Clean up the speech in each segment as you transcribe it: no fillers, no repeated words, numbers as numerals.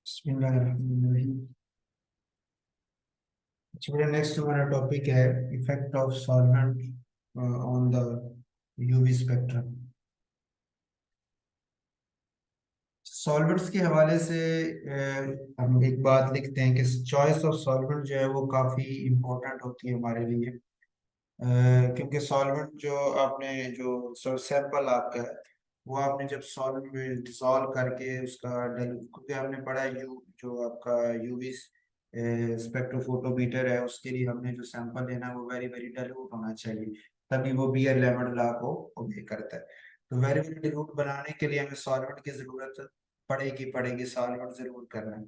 बिस्मिल्लाहिर्रहमानिर्रहीम। अच्छा, नेक्स्ट हमारा टॉपिक है effect of solvent on the UV spectrum. Solvents के हवाले से हम एक बात लिखते हैं कि चॉइस ऑफ सॉल्वेंट जो है वो काफ़ी इम्पोर्टेंट होती है हमारे लिए। क्योंकि सॉल्वेंट जो आपने जो सैंपल आपका है वो आपने जब सॉल्वेंट में डिसॉल्व करके उसका क्योंकि हमने पढ़ा है जो आपका यूवी स्पेक्ट्रोफोटोमीटर है उसके लिए हमने जो सैंपल लेना है वो वेरी वेरी डाइल्यूट होना चाहिए, तभी वो बियर लेमन लॉ को ओबे करता है। तो वेरी वेरी डाइल्यूट बनाने के लिए हमें सॉल्वेंट की जरूरत पड़ेगी सॉल्वेंट जरूर करना है।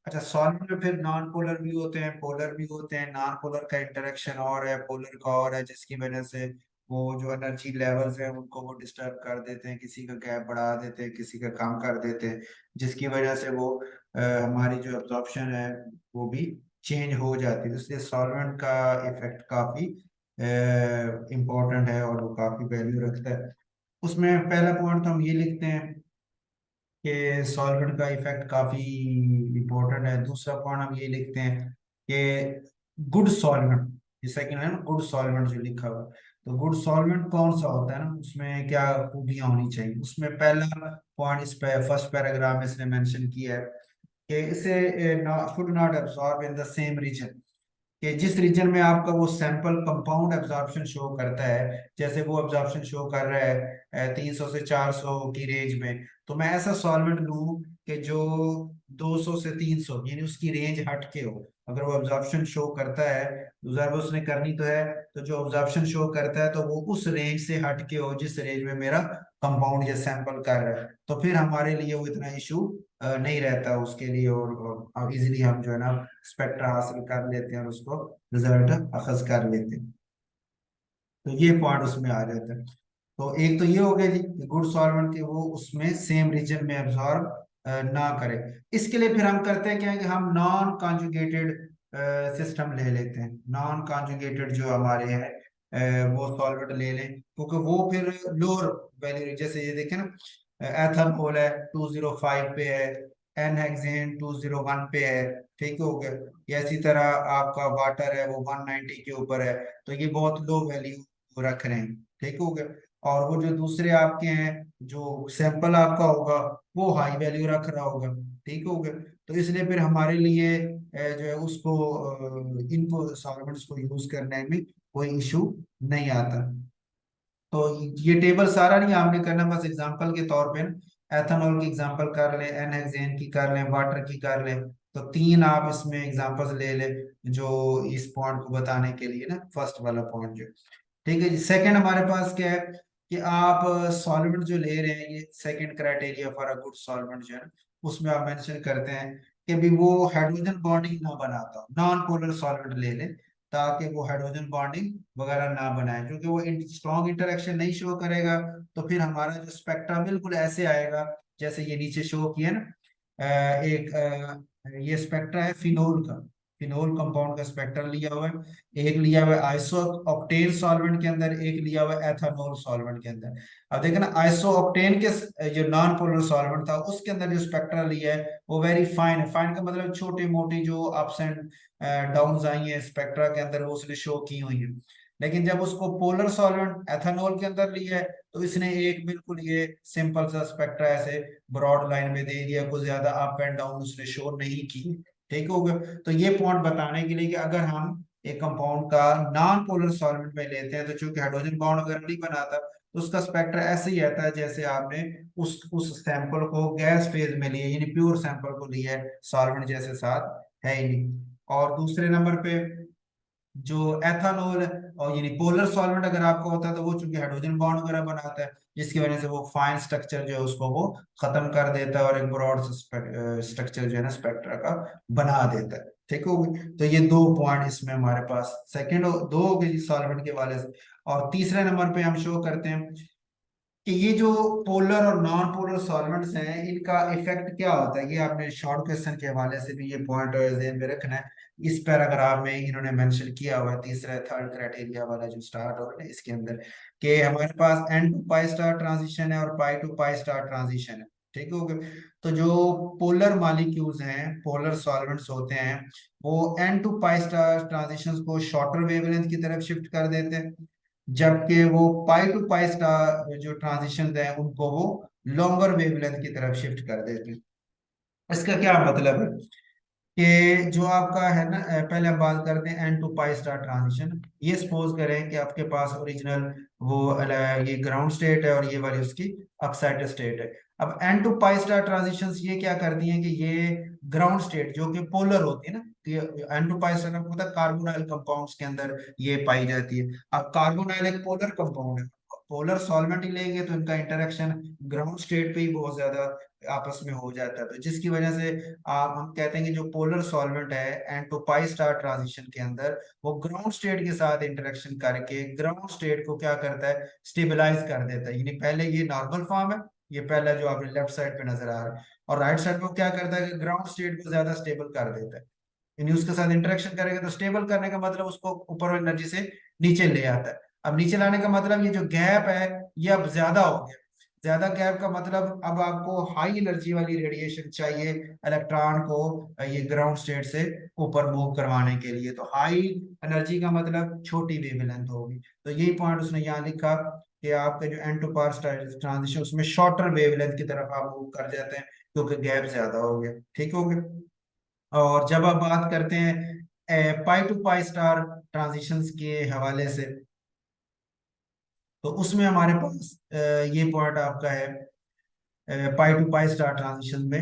अच्छा, सॉल्वेंट में फिर नॉन पोलर भी होते हैं, पोलर भी होते हैं। नॉन पोलर का इंटरेक्शन और है, पोलर का और है, जिसकी वजह से वो जो एनर्जी लेवल्स हैं उनको वो डिस्टर्ब कर देते हैं, किसी का गैप बढ़ा देते हैं, किसी का कम कर देते हैं, जिसकी वजह से वो हमारी जो एब्जॉर्प्शन है वो भी चेंज हो जाती है। तो इसलिए सॉल्वेंट का इफेक्ट काफी इम्पोर्टेंट है और वो काफी वैल्यू रखता है। उसमें पहला पॉइंट तो हम ये लिखते हैं कि सॉल्वेंट का इफेक्ट काफी इम्पोर्टेंट है। दूसरा पॉइंट हम ये लिखते हैं कि गुड सॉल्वेंट, जैसा कि ना गुड सॉल्वेंट जो लिखा हुआ है, तो गुड सॉल्वेंट कौन सा होता है ना, उसमें क्या खूबियां होनी चाहिए। उसमें पहला पॉइंट इस पे फर्स्ट पैराग्राफ में इसने मेंशन किया है कि इसे should not absorb in the same region, कि जिस रीजन में आपका वो सैंपल कंपाउंड एब्जॉर्प्शन शो करता है, जैसे वो एब्जॉर्प्शन शो कर रहा है 300 से 400 की रेंज में, तो मैं ऐसा सॉल्वेंट लूं कि जो 200 से 300 यानी उसकी रेंज हट के हो। अगर वो एब्जॉर्प्शन शो करता है, ऑब्जर्व उसने करनी तो है, तो जो एब्जॉर्प्शन शो करता है तो वो उस रेंज से हट के हो जिस रेंज में मेरा कंपाउंड या सैंपल कर रहा है, तो फिर हमारे लिए वो इतना इशू नहीं रहता उसके लिए, और इजीली हम जो है ना स्पेक्ट्रा हासिल कर लेते हैं और उसको रिजल्ट अखज कर लेते हैं। तो ये पॉइंट उसमें आ जाता है। तो एक तो ये हो गया जी, गुड सॉल्वेंट के वो उसमें सेम रीजन में एब्जॉर्ब ना करे। इसके लिए फिर हम करते हैं क्या है कि हम नॉन कॉन्जुगेटेड सिस्टम ले लेते हैं। नॉन कॉन्जुगेटेड जो हमारे हैं वो सॉल्वेंट ले लें, क्योंकि वो फिर लोअर वैल्यू, जैसे ये देखें ना, एथनॉल है 205 पे है, एन हेक्सेन 201 पे है, ठीक हो गया। या इसी तरह आपका वाटर है वो 190 के ऊपर है, तो ये बहुत लो वैल्यू रख रहे हैं, ठीक हो गया। और वो जो दूसरे आपके हैं, जो सैंपल आपका होगा वो हाई वैल्यू रख रहा होगा, ठीक हो गया। तो इसलिए फिर हमारे लिए जो है उसको इनको सॉल्वेंट्स को यूज करने में कोई इशू नहीं आता। तो ये टेबल सारा नहीं आपने करना, बस एग्जांपल के तौर पे एथेनॉल की एग्जांपल कर लें, एन हेक्सेन की कर लें, वाटर की कर लें। तो तीन आप इसमें एग्जांपल्स ले लें जो इस पॉइंट को बताने के लिए ना, फर्स्ट वाला पॉइंट जो, ठीक है जी। सेकंड हमारे पास क्या है कि आप सॉल्वेंट जो ले रहे हैं, ये second criteria for a good solvent जो है ना, उसमें आप मेंशन करते हैं कि भी वो हाइड्रोजन बॉन्डिंग ना बनाता, नॉन पोलर सॉल्वेंट ले लें, ताकि वो हाइड्रोजन बॉन्डिंग वगैरह ना बनाए, क्योंकि वो स्ट्रॉन्ग इंटरेक्शन नहीं शो करेगा। तो फिर हमारा जो स्पेक्ट्रा बिल्कुल ऐसे आएगा जैसे ये नीचे शो किया ना। ये स्पेक्ट्रा है फिनोल का, फिनोल कंपाउंड का स्पेक्ट्रा लिया हुआ है। एक लिया हुआ है आइसो ऑक्टेन सॉल्वेंट के अंदर, एक लिया हुआ है एथानोल सॉल्वेंट के अंदर। अब देखना आइसो ऑक्टेन के जो नॉन पोलर सॉल्वेंट था उसके अंदर जो स्पेक्ट्रा लिया है वो वेरी फाइन है। फाइन का मतलब छोटे मोटे जो अप्स एंड डाउन्स आई हैं स्पेक्ट्रा के अंदर वो उसने शो की हुई है। लेकिन जब उसको पोलर सॉल्वेंट एथानोल के अंदर लिया है तो इसने एक बिल्कुल ये सिंपल सा स्पेक्ट्रा ऐसे ब्रॉड लाइन में दे दिया, कुछ ज्यादा अप एंड डाउन उसने शो नहीं की, ठीक हो गया। तो ये पॉइंट बताने के लिए कि अगर हम एक कंपाउंड का नॉन पोलर सॉल्वेंट में लेते हैं तो चूंकि हाइड्रोजन बॉन्ड वगैरह नहीं बनाता, तो उसका स्पेक्ट्रा ऐसे ही आता है जैसे आपने उस सैंपल को गैस फेज में लिया, यानी प्योर सैंपल को लिया है, सॉल्वेंट जैसे साथ है ही नहीं। और दूसरे नंबर पे जो एथानॉल और यानी पोलर सॉल्वेंट अगर आपका होता है तो वो चूंकि हाइड्रोजन बॉन्ड वगैरह बनाता है, जिसकी वजह से वो फाइन स्ट्रक्चर जो है उसको वो खत्म कर देता है और एक ब्रॉड स्ट्रक्चर जो है ना स्पेक्ट्रा का बना देता है, ठीक हो गई। तो ये दो पॉइंट इसमें हमारे पास सेकंड दो हो गए सॉल्वेंट के वाले से। और तीसरे नंबर पे हम शो करते हैं कि ये जो पोलर और नॉन पोलर सॉल्वेंट्स हैं इनका इफेक्ट क्या होता है। ये आपने शॉर्ट क्वेश्चन के हवाले से भी ये पॉइंट ध्यान में रखना है। इस पैराग्राफ में इन्होंने मेंशन किया हुआ है, तीसरा थर्ड क्राइटेरिया वाला जो स्टार्ट हो रहा है इसके अंदर, कि हमारे पास n to pi star transition है और pi to pi star transition है। ठीक हो गया। तो जो पोलर मॉलिक्यूल्स हैं, पोलर सॉल्वेंट्स होते हैं, वो n to pi star transitions को शॉर्टर वेवलेंथ की तरफ शिफ्ट कर देते हैं, जबकि वो पाई टू पाई स्टार जो ट्रांजिशन हैं उनको वो लॉन्गर वेवलेंथ की तरफ शिफ्ट कर देते हैं। इसका क्या मतलब है कि जो आपका है ना, पहले हम बात करते हैं n to pi star transition. ये सपोज करें कि आपके पास ओरिजिनल वो ये ग्राउंड स्टेट है और ये वाली उसकी अपसाइड स्टेट है। अब n to pi star transitions ये क्या करती हैं कि ये ग्राउंड स्टेट जो कि पोलर होती है ना, ये एन टू पाई स्टार आपको पता है कार्बोनाइल कंपाउंड्स के अंदर ये पाई जाती है। अब कार्बोनाइल एक पोलर कंपाउंड है, पोलर सॉल्वेंट ही लेंगे तो इनका इंटरेक्शन ग्राउंड स्टेट पे ही बहुत ज्यादा आपस में हो जाता है, तो जिसकी वजह से आप हम कहते हैं कि जो पोलर सॉल्वेंट है n to pi star transition के अंदर वो ग्राउंड स्टेट के साथ इंटरेक्शन करके ग्राउंड स्टेट को क्या करता है, स्टेबलाइज कर देता है। यानी पहले ये नॉर्मल फॉर्म है, ये पहला जो आपने लेफ्ट साइड पे नजर आ रहा है, और राइट साइड पे वो क्या करता है कि ग्राउंड स्टेट को ज्यादा स्टेबल कर देता है। यानी उसके साथ इंटरेक्शन करेगा तो स्टेबल करने का मतलब उसको ऊपर एनर्जी से नीचे ले आता है। अब नीचे लाने का मतलब ये जो गैप है ये अब ज्यादा हो गया। ज्यादा गैप का मतलब अब आपको हाई एनर्जी वाली रेडिएशन चाहिए इलेक्ट्रॉन को ये ग्राउंड स्टेट से ऊपर मूव करवाने के लिए। तो हाई एनर्जी का मतलब छोटी वेवलेंथ होगी। तो यही पॉइंट उसने यहाँ लिखा कि आपके जो एन टू पार ट्रांजिशन उसमें शॉर्टर वेवलेंथ की तरफ आप मूव कर जाते हैं क्योंकि गैप ज्यादा हो गया। ठीक हो गया। और जब आप बात करते हैं पाई टू पाई स्टार ट्रांजिशंस के हवाले से, तो उसमें हमारे पास ये पॉइंट आपका है पाई टू पाई स्टार ट्रांजिशन में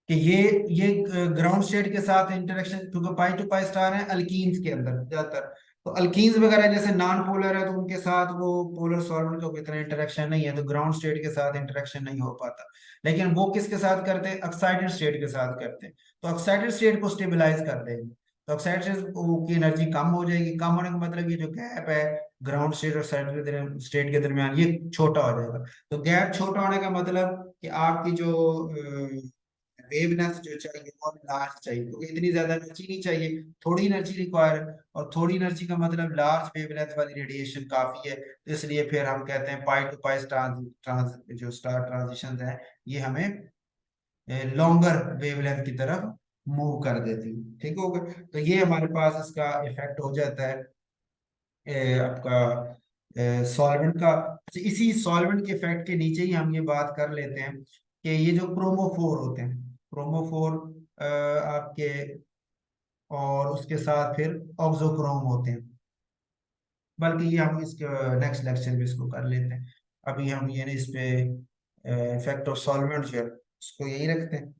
कि ये ग्राउंड स्टेट के साथ इंटरेक्शन, क्योंकि पाई टू पाई स्टार है अल्कीन्स के अंदर ज्यादातर, तो अल्कीन्स वगैरह जैसे नॉन पोलर है तो उनके साथ वो पोलर सॉल्वेंट का इतना इंटरेक्शन नहीं है, तो ग्राउंड स्टेट के साथ इंटरेक्शन नहीं हो पाता। लेकिन वो किसके साथ करते हैं, ऑक्साइडेड स्टेट के साथ करते हैं। तो ऑक्साइडेड स्टेट को स्टेबलाइज कर देंगे तो ऑक्साइडेड की एनर्जी कम हो जाएगी। कम होने का मतलब ये जो गैप है ग्राउंड स्टेट और स्टेट के दरमियान ये छोटा हो जाएगा। तो गैप छोटा होने का मतलब कि आपकी जो वेवलेंथ जो चाहिए वो हमें लार्ज चाहिए, तो इतनी ज्यादा एनर्जी नहीं चाहिए, थोड़ी एनर्जी रिक्वायर है। और थोड़ी एनर्जी का मतलब लार्ज वेवलेंथ वाली रेडिएशन काफी है, तो इसलिए फिर हम कहते हैं पाई टू पाई ट्रांस ट्रांस जो स्टार ट्रांजिशन है ये हमें लॉन्गर वेवलेंथ की तरफ मूव कर देती है। ठीक हो गया। तो ये हमारे पास इसका इफेक्ट हो जाता है आपका सॉल्वेंट का। अच्छा, इसी सॉल्वेंट के इफेक्ट के नीचे ही हम ये बात कर लेते हैं कि ये जो क्रोमोफोर होते हैं, क्रोमोफोर आपके, और उसके साथ फिर ऑक्सोक्रोम होते हैं। बल्कि ये हम इसके नेक्स्ट लेक्चर में इसको कर लेते हैं। अभी हम ये ना इस पे इफेक्ट ऑफ सॉल्वेंट जो है उसको यही रखते हैं।